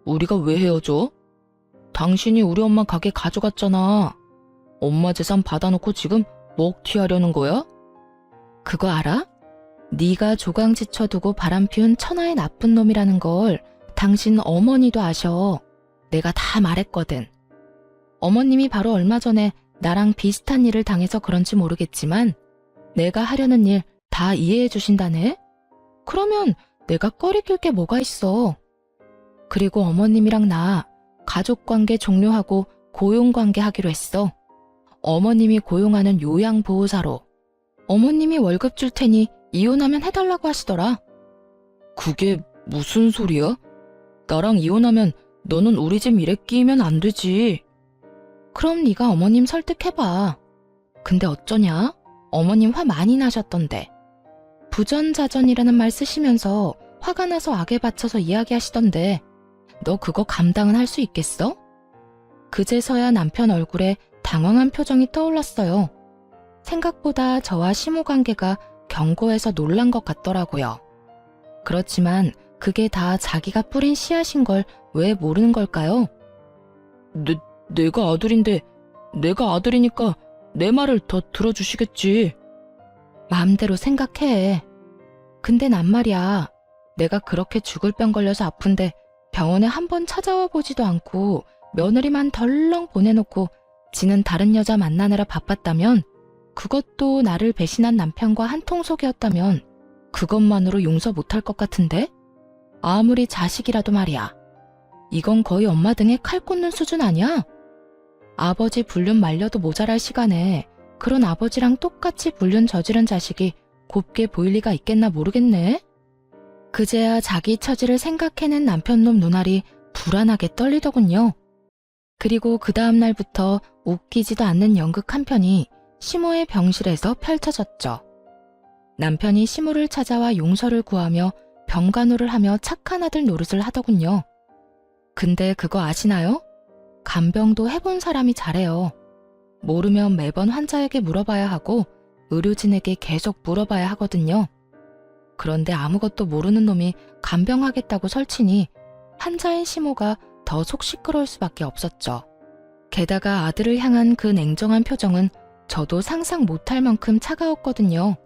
A: 우리가 왜 헤어져? 당신이 우리 엄마 가게 가져갔잖아. 엄마 재산 받아놓고 지금 먹튀하려는 거야? 그거 알아? 네가 조강지쳐 두고 바람 피운 천하의 나쁜 놈이라는 걸 당신 어머니도 아셔. 내가 다 말했거든. 어머님이 바로 얼마 전에 나랑 비슷한 일을 당해서 그런지 모르겠지만 내가 하려는 일 다 이해해 주신다네? 그러면 내가 꺼리낄 게 뭐가 있어. 그리고 어머님이랑 나 가족관계 종료하고 고용관계 하기로 했어. 어머님이 고용하는 요양보호사로. 어머님이 월급 줄 테니 이혼하면 해달라고 하시더라. 그게 무슨 소리야? 나랑 이혼하면 너는 우리 집 일에 끼면 안 되지. 그럼 네가 어머님 설득해봐. 근데 어쩌냐? 어머님 화 많이 나셨던데. 부전자전이라는 말 쓰시면서 화가 나서 악에 받쳐서 이야기하시던데 너 그거 감당은 할 수 있겠어? 그제서야 남편 얼굴에 당황한 표정이 떠올랐어요. 생각보다 저와 시모 관계가 견고해서 놀란 것 같더라고요. 그렇지만 그게 다 자기가 뿌린 씨앗인 걸 왜 모르는 걸까요? 내가 아들인데, 내가 아들이니까 내 말을 더 들어주시겠지. 마음대로 생각해. 근데 난 말이야. 내가 그렇게 죽을 병 걸려서 아픈데 병원에 한번 찾아와 보지도 않고 며느리만 덜렁 보내놓고 지는 다른 여자 만나느라 바빴다면, 그것도 나를 배신한 남편과 한통속이었다면 그것만으로 용서 못할 것 같은데? 아무리 자식이라도 말이야. 이건 거의 엄마 등에 칼 꽂는 수준 아니야? 아버지 불륜 말려도 모자랄 시간에 그런 아버지랑 똑같이 불륜 저지른 자식이 곱게 보일 리가 있겠나 모르겠네. 그제야 자기 처지를 생각해낸 남편놈 눈알이 불안하게 떨리더군요. 그리고 그 다음 날부터 웃기지도 않는 연극 한 편이 시모의 병실에서 펼쳐졌죠. 남편이 시모를 찾아와 용서를 구하며 병간호를 하며 착한 아들 노릇을 하더군요. 근데 그거 아시나요? 간병도 해본 사람이 잘해요. 모르면 매번 환자에게 물어봐야 하고 의료진에게 계속 물어봐야 하거든요. 그런데 아무것도 모르는 놈이 간병하겠다고 설치니 환자인 시모가 더 속 시끄러울 수밖에 없었죠. 게다가 아들을 향한 그 냉정한 표정은 저도 상상 못할 만큼 차가웠거든요.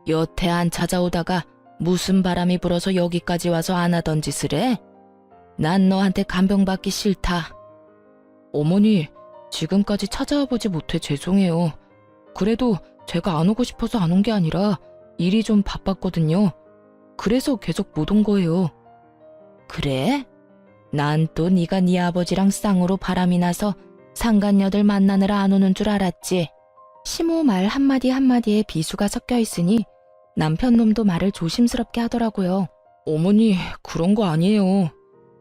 A: 여태 안 찾아오다가 무슨 바람이 불어서 여기까지 와서 안 하던 짓을 해? 난 너한테 간병받기 싫다. 어머니, 지금까지 찾아와 보지 못해 죄송해요. 그래도 제가 안 오고 싶어서 안 온 게 아니라 일이 좀 바빴거든요. 그래서 계속 못 온 거예요. 그래? 난 또 네가 네 아버지랑 쌍으로 바람이 나서 상간녀들 만나느라 안 오는 줄 알았지. 시모 말 한마디 한마디에 비수가 섞여 있으니 남편 놈도 말을 조심스럽게 하더라고요. 어머니, 그런 거 아니에요.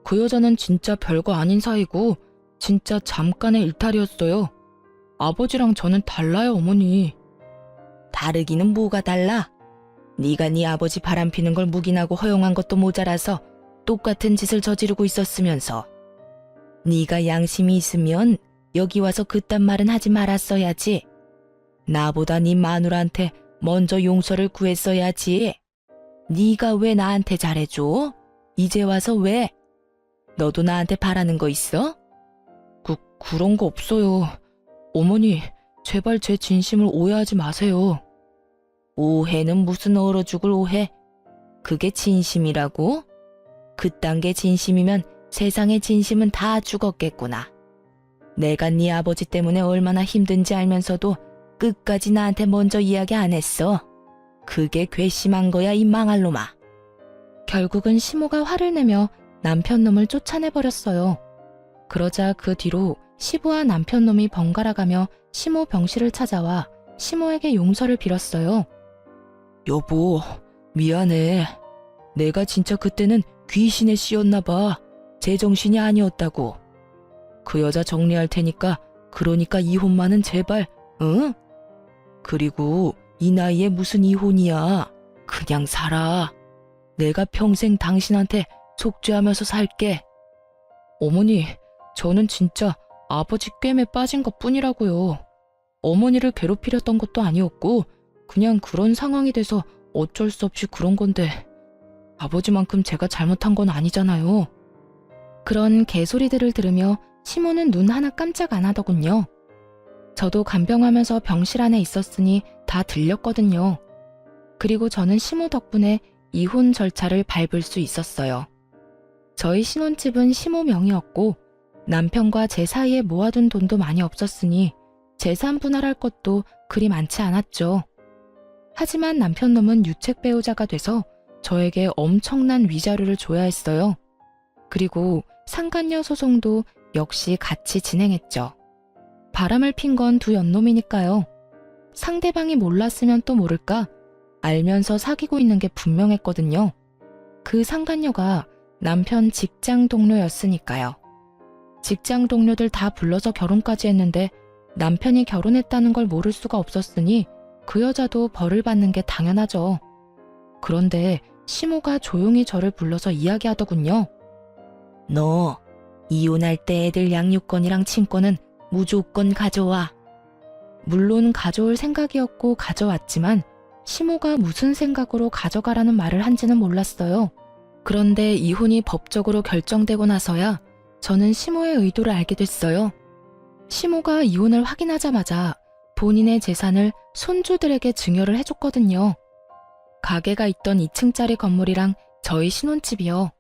A: 그 여자는 진짜 별거 아닌 사이고 진짜 잠깐의 일탈이었어요. 아버지랑 저는 달라요, 어머니. 다르기는 뭐가 달라? 네가 네 아버지 바람피는 걸 묵인하고 허용한 것도 모자라서 똑같은 짓을 저지르고 있었으면서. 네가 양심이 있으면 여기 와서 그딴 말은 하지 말았어야지. 나보다 네 마누라한테 먼저 용서를 구했어야지. 네가 왜 나한테 잘해줘? 이제 와서 왜? 너도 나한테 바라는 거 있어? 그런 거 없어요. 어머니, 제발 제 진심을 오해하지 마세요. 오해는 무슨 얼어 죽을 오해? 그게 진심이라고? 그딴 게 진심이면 세상의 진심은 다 죽었겠구나. 내가 네 아버지 때문에 얼마나 힘든지 알면서도 끝까지 나한테 먼저 이야기 안 했어. 그게 괘씸한 거야, 이 망할 놈아. 결국은 시모가 화를 내며 남편 놈을 쫓아내버렸어요. 그러자 그 뒤로 시부와 남편 놈이 번갈아가며 시모 병실을 찾아와 시모에게 용서를 빌었어요. 여보, 미안해. 내가 진짜 그때는 귀신에 씌였나 봐. 제정신이 아니었다고. 그 여자 정리할 테니까 그러니까 이혼만은 제발, 응? 그리고 이 나이에 무슨 이혼이야. 그냥 살아. 내가 평생 당신한테 속죄하면서 살게. 어머니, 저는 진짜 아버지 꿰매 빠진 것 뿐이라고요. 어머니를 괴롭히렸던 것도 아니었고 그냥 그런 상황이 돼서 어쩔 수 없이 그런 건데 아버지만큼 제가 잘못한 건 아니잖아요. 그런 개소리들을 들으며 시모는 눈 하나 깜짝 안 하더군요. 저도 간병하면서 병실 안에 있었으니 다 들렸거든요. 그리고 저는 시모 덕분에 이혼 절차를 밟을 수 있었어요. 저희 신혼집은 시모 명의였고 남편과 제 사이에 모아둔 돈도 많이 없었으니 재산 분할할 것도 그리 많지 않았죠. 하지만 남편놈은 유책 배우자가 돼서 저에게 엄청난 위자료를 줘야 했어요. 그리고 상간녀 소송도 역시 같이 진행했죠. 바람을 핀 건 두 연놈이니까요. 상대방이 몰랐으면 또 모를까 알면서 사귀고 있는 게 분명했거든요. 그 상간녀가 남편 직장 동료였으니까요. 직장 동료들 다 불러서 결혼까지 했는데 남편이 결혼했다는 걸 모를 수가 없었으니 그 여자도 벌을 받는 게 당연하죠. 그런데 시모가 조용히 저를 불러서 이야기하더군요. 너 이혼할 때 애들 양육권이랑 친권은 무조건 가져와. 물론 가져올 생각이었고 가져왔지만 시모가 무슨 생각으로 가져가라는 말을 한지는 몰랐어요. 그런데 이혼이 법적으로 결정되고 나서야 저는 시모의 의도를 알게 됐어요. 시모가 이혼을 확인하자마자 본인의 재산을 손주들에게 증여를 해줬거든요. 가게가 있던 2층짜리 건물이랑 저희 신혼집이요.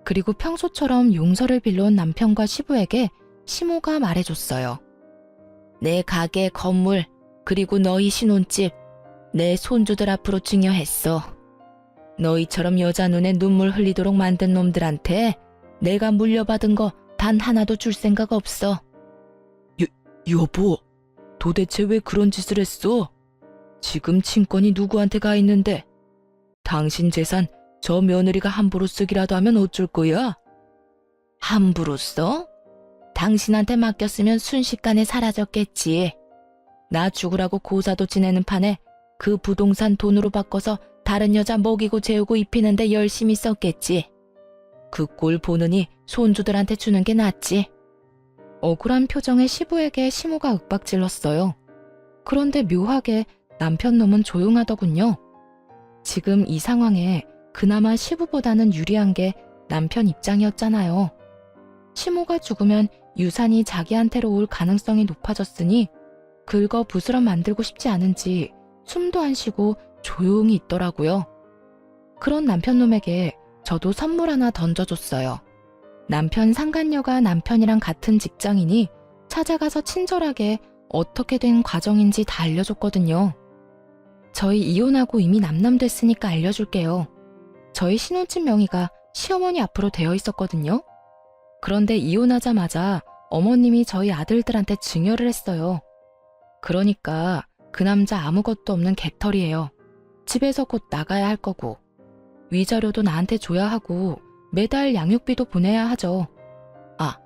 A: 그리고 평소처럼 용서를 빌려온 남편과 시부에게 시모가 말해줬어요. 내 가게, 건물, 그리고 너희 신혼집, 내 손주들 앞으로 증여했어. 너희처럼 여자 눈에 눈물 흘리도록 만든 놈들한테 내가 물려받은 거 단 하나도 줄 생각 없어. 여보, 도대체 왜 그런 짓을 했어? 지금 친권이 누구한테 가 있는데 당신 재산 저 며느리가 함부로 쓰기라도 하면 어쩔 거야? 함부로 써? 당신한테 맡겼으면 순식간에 사라졌겠지. 나 죽으라고 고사도 지내는 판에 그 부동산 돈으로 바꿔서 다른 여자 먹이고 재우고 입히는데 열심히 썼겠지. 그 꼴 보느니 손주들한테 주는 게 낫지. 억울한 표정의 시부에게 시모가 윽박질렀어요. 그런데 묘하게 남편 놈은 조용하더군요. 지금 이 상황에 그나마 시부보다는 유리한 게 남편 입장이었잖아요. 시모가 죽으면 유산이 자기한테로 올 가능성이 높아졌으니 긁어 부스럼 만들고 싶지 않은지 숨도 안 쉬고 조용히 있더라고요. 그런 남편놈에게 저도 선물 하나 던져줬어요. 남편 상간녀가 남편이랑 같은 직장이니 찾아가서 친절하게 어떻게 된 과정인지 다 알려줬거든요. 저희 이혼하고 이미 남남됐으니까 알려줄게요. 저희 신혼집 명의가 시어머니 앞으로 되어 있었거든요. 그런데 이혼하자마자 어머님이 저희 아들들한테 증여를 했어요. 그러니까 그 남자 아무것도 없는 개털이에요. 집에서 곧 나가야 할 거고 위자료도 나한테 줘야 하고 매달 양육비도 보내야 하죠. 아,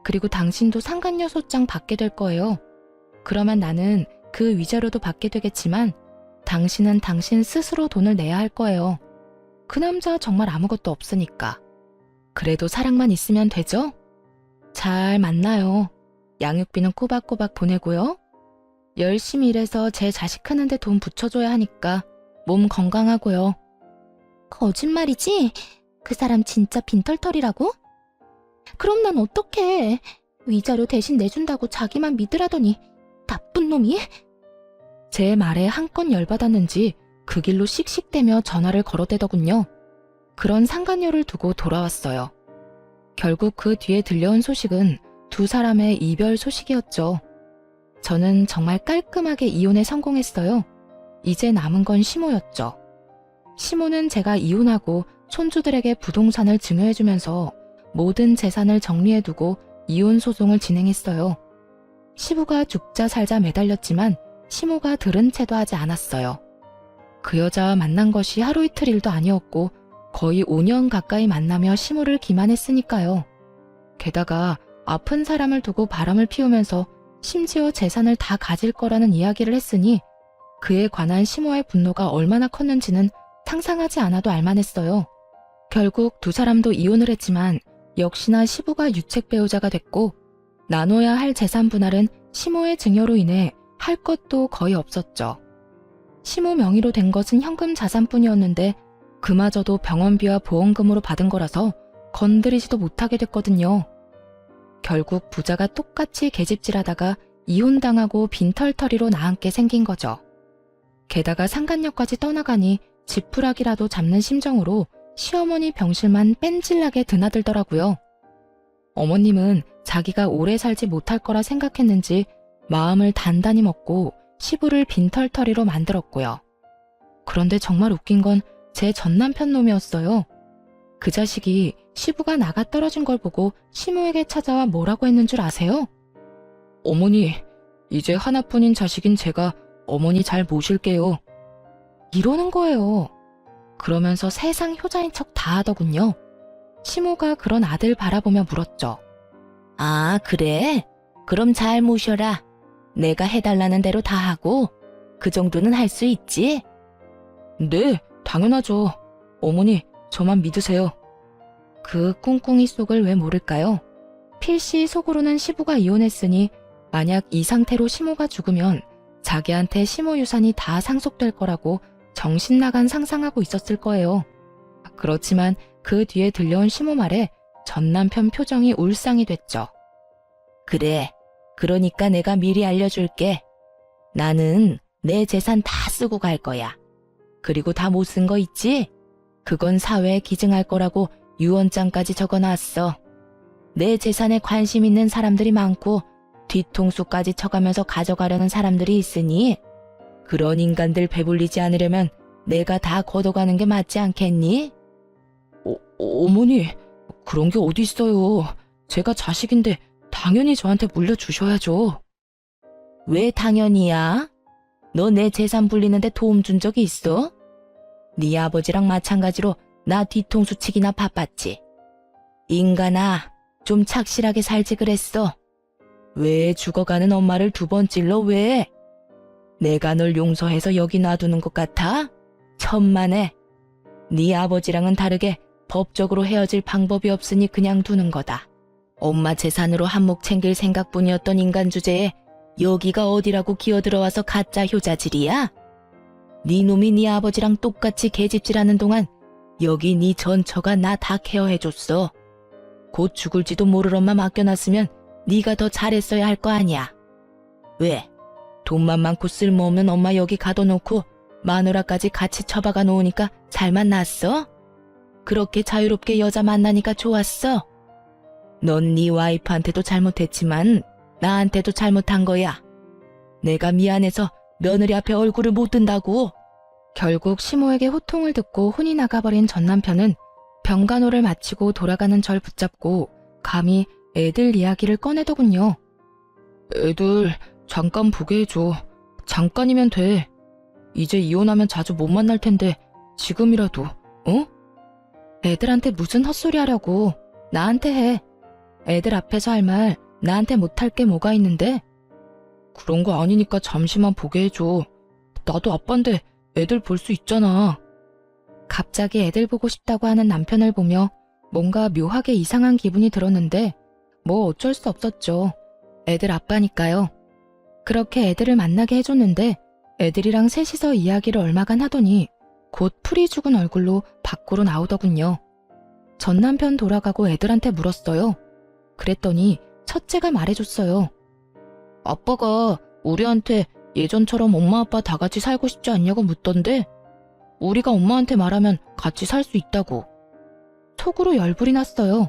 A: 그리고 당신도 상간녀 소장 받게 될 거예요. 그러면 나는 그 위자료도 받게 되겠지만 당신은 당신 스스로 돈을 내야 할 거예요. 그 남자 정말 아무것도 없으니까. 그래도 사랑만 있으면 되죠? 잘 만나요. 양육비는 꼬박꼬박 보내고요. 열심히 일해서 제 자식 크는데 돈 붙여줘야 하니까 몸 건강하고요. 거짓말이지? 그 사람 진짜 빈털털이라고? 그럼 난 어떡해? 위자료 대신 내준다고 자기만 믿으라더니 나쁜 놈이? 제 말에 한껏 열받았는지 그 길로 씩씩대며 전화를 걸어대더군요. 그런 상간녀를 두고 돌아왔어요. 결국 그 뒤에 들려온 소식은 두 사람의 이별 소식이었죠. 저는 정말 깔끔하게 이혼에 성공했어요. 이제 남은 건 시모였죠. 시모는 제가 이혼하고 손주들에게 부동산을 증여해주면서 모든 재산을 정리해두고 이혼 소송을 진행했어요. 시부가 죽자 살자 매달렸지만 시모가 들은 채도 하지 않았어요. 그 여자와 만난 것이 하루 이틀 일도 아니었고 거의 5년 가까이 만나며 시모를 기만했으니까요. 게다가 아픈 사람을 두고 바람을 피우면서 심지어 재산을 다 가질 거라는 이야기를 했으니 그에 관한 시모의 분노가 얼마나 컸는지는 상상하지 않아도 알만했어요. 결국 두 사람도 이혼을 했지만 역시나 시부가 유책 배우자가 됐고 나눠야 할 재산 분할은 시모의 증여로 인해 할 것도 거의 없었죠. 시모 명의로 된 것은 현금 자산뿐이었는데 그마저도 병원비와 보험금으로 받은 거라서 건드리지도 못하게 됐거든요. 결국 부자가 똑같이 계집질하다가 이혼당하고 빈털터리로 나앉게 생긴 거죠. 게다가 상간녀까지 떠나가니 지푸라기라도 잡는 심정으로 시어머니 병실만 뺀질나게 드나들더라고요. 어머님은 자기가 오래 살지 못할 거라 생각했는지 마음을 단단히 먹고 시부를 빈털터리로 만들었고요. 그런데 정말 웃긴 건 제 전남편 놈이었어요. 그 자식이 시부가 나가 떨어진 걸 보고 시모에게 찾아와 뭐라고 했는 줄 아세요? 어머니, 이제 하나뿐인 자식인 제가 어머니 잘 모실게요. 이러는 거예요. 그러면서 세상 효자인 척 다 하더군요. 시모가 그런 아들 바라보며 물었죠. 아, 그래? 그럼 잘 모셔라. 내가 해달라는 대로 다 하고 그 정도는 할 수 있지? 네, 당연하죠. 어머니, 저만 믿으세요. 그 꿍꿍이 속을 왜 모를까요? 필시 속으로는 시부가 이혼했으니 만약 이 상태로 시모가 죽으면 자기한테 시모 유산이 다 상속될 거라고 정신 나간 상상하고 있었을 거예요. 그렇지만 그 뒤에 들려온 시모 말에 전 남편 표정이 울상이 됐죠. 그래, 그러니까 내가 미리 알려줄게. 나는 내 재산 다 쓰고 갈 거야. 그리고 다 못 쓴 거 있지? 그건 사회에 기증할 거라고 유언장까지 적어놨어. 내 재산에 관심 있는 사람들이 많고 뒤통수까지 쳐가면서 가져가려는 사람들이 있으니 그런 인간들 배불리지 않으려면 내가 다 걷어가는 게 맞지 않겠니? 어머니, 그런 게 어디 있어요. 제가 자식인데 당연히 저한테 물려주셔야죠. 왜 당연히야? 너 내 재산 불리는데 도움 준 적이 있어? 네 아버지랑 마찬가지로 나 뒤통수 치기나 바빴지. 인간아, 좀 착실하게 살지 그랬어. 왜 죽어가는 엄마를 두 번 찔러 왜? 내가 널 용서해서 여기 놔두는 것 같아? 천만에. 네 아버지랑은 다르게 법적으로 헤어질 방법이 없으니 그냥 두는 거다. 엄마 재산으로 한몫 챙길 생각뿐이었던 인간 주제에 여기가 어디라고 기어들어와서 가짜 효자질이야? 네 놈이 네 아버지랑 똑같이 개집질하는 동안 여기 네 전처가 나 다 케어해줬어. 곧 죽을지도 모를 엄마 맡겨놨으면 네가 더 잘했어야 할 거 아니야. 왜? 돈만 많고 쓸모없는 엄마 여기 가둬놓고 마누라까지 같이 처박아 놓으니까 잘만 났어? 그렇게 자유롭게 여자 만나니까 좋았어? 넌 네 와이프한테도 잘못했지만 나한테도 잘못한 거야. 내가 미안해서 며느리 앞에 얼굴을 못 든다고. 결국 시모에게 호통을 듣고 혼이 나가버린 전 남편은 병간호를 마치고 돌아가는 절 붙잡고 감히 애들 이야기를 꺼내더군요. 애들 잠깐 보게 해줘. 잠깐이면 돼. 이제 이혼하면 자주 못 만날 텐데 지금이라도, 어? 애들한테 무슨 헛소리 하려고. 나한테 해. 애들 앞에서 할 말 나한테 못할 게 뭐가 있는데? 그런 거 아니니까 잠시만 보게 해줘. 나도 아빠인데 애들 볼 수 있잖아. 갑자기 애들 보고 싶다고 하는 남편을 보며 뭔가 묘하게 이상한 기분이 들었는데 뭐 어쩔 수 없었죠. 애들 아빠니까요. 그렇게 애들을 만나게 해줬는데 애들이랑 셋이서 이야기를 얼마간 하더니 곧 풀이 죽은 얼굴로 밖으로 나오더군요. 전 남편 돌아가고 애들한테 물었어요. 그랬더니 첫째가 말해줬어요. 아빠가 우리한테 예전처럼 엄마 아빠 다 같이 살고 싶지 않냐고 묻던데 우리가 엄마한테 말하면 같이 살 수 있다고. 속으로 열불이 났어요.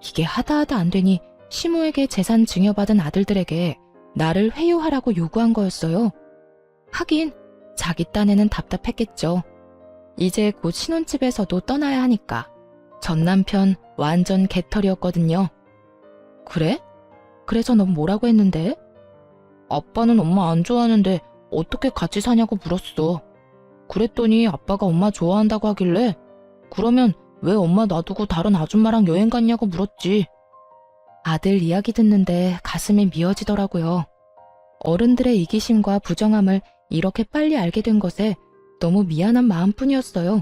A: 이게 하다 안 되니 시모에게 재산 증여받은 아들들에게 나를 회유하라고 요구한 거였어요. 하긴 자기 딴에는 답답했겠죠. 이제 곧 신혼집에서도 떠나야 하니까. 전 남편 완전 개털이었거든요. 그래? 그래서 넌 뭐라고 했는데? 아빠는 엄마 안 좋아하는데 어떻게 같이 사냐고 물었어. 그랬더니 아빠가 엄마 좋아한다고 하길래 그러면 왜 엄마 놔두고 다른 아줌마랑 여행 갔냐고 물었지. 아들 이야기 듣는데 가슴이 미어지더라고요. 어른들의 이기심과 부정함을 이렇게 빨리 알게 된 것에 너무 미안한 마음뿐이었어요.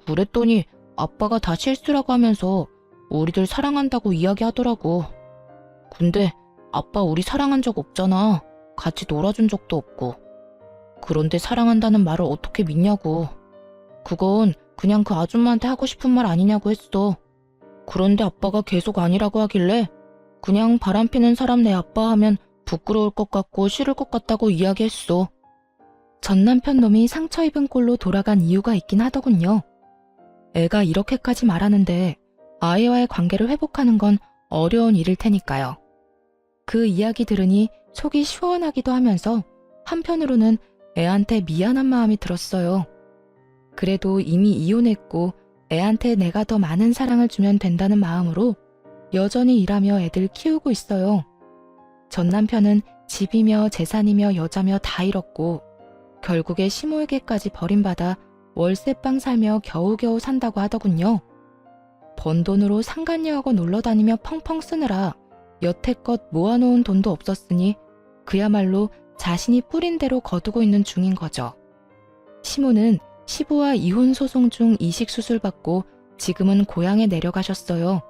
A: 그랬더니 아빠가 다 실수라고 하면서 우리들 사랑한다고 이야기하더라고. 근데 아빠 우리 사랑한 적 없잖아. 같이 놀아준 적도 없고. 그런데 사랑한다는 말을 어떻게 믿냐고. 그건 그냥 그 아줌마한테 하고 싶은 말 아니냐고 했어. 그런데 아빠가 계속 아니라고 하길래 그냥 바람피는 사람 내 아빠 하면 부끄러울 것 같고 싫을 것 같다고 이야기했어. 전 남편 놈이 상처 입은 꼴로 돌아간 이유가 있긴 하더군요. 애가 이렇게까지 말하는데 아이와의 관계를 회복하는 건 어려운 일일 테니까요. 그 이야기 들으니 속이 시원하기도 하면서 한편으로는 애한테 미안한 마음이 들었어요. 그래도 이미 이혼했고 애한테 내가 더 많은 사랑을 주면 된다는 마음으로 여전히 일하며 애들 키우고 있어요. 전 남편은 집이며 재산이며 여자며 다 잃었고 결국에 시모에게까지 버림받아 월세방 살며 겨우겨우 산다고 하더군요. 번 돈으로 상간녀하고 놀러다니며 펑펑 쓰느라 여태껏 모아놓은 돈도 없었으니 그야말로 자신이 뿌린 대로 거두고 있는 중인 거죠. 시모는 시부와 이혼 소송 중 이식 수술 받고 지금은 고향에 내려가셨어요.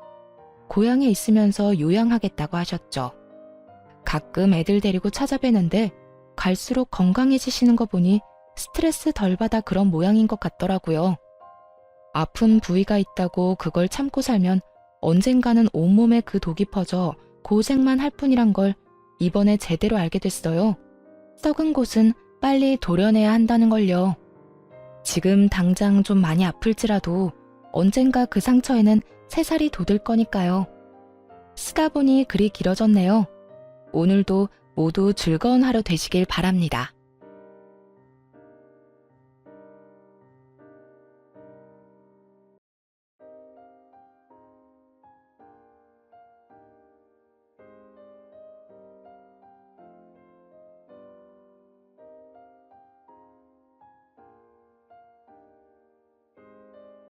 A: 고향에 있으면서 요양하겠다고 하셨죠. 가끔 애들 데리고 찾아뵈는데 갈수록 건강해지시는 거 보니 스트레스 덜 받아 그런 모양인 것 같더라고요. 아픈 부위가 있다고 그걸 참고 살면 언젠가는 온몸에 그 독이 퍼져 고생만 할 뿐이란 걸 이번에 제대로 알게 됐어요. 썩은 곳은 빨리 도려내야 한다는 걸요. 지금 당장 좀 많이 아플지라도 언젠가 그 상처에는 새살이 돋을 거니까요. 쓰다 보니 글이 길어졌네요. 오늘도 모두 즐거운 하루 되시길 바랍니다.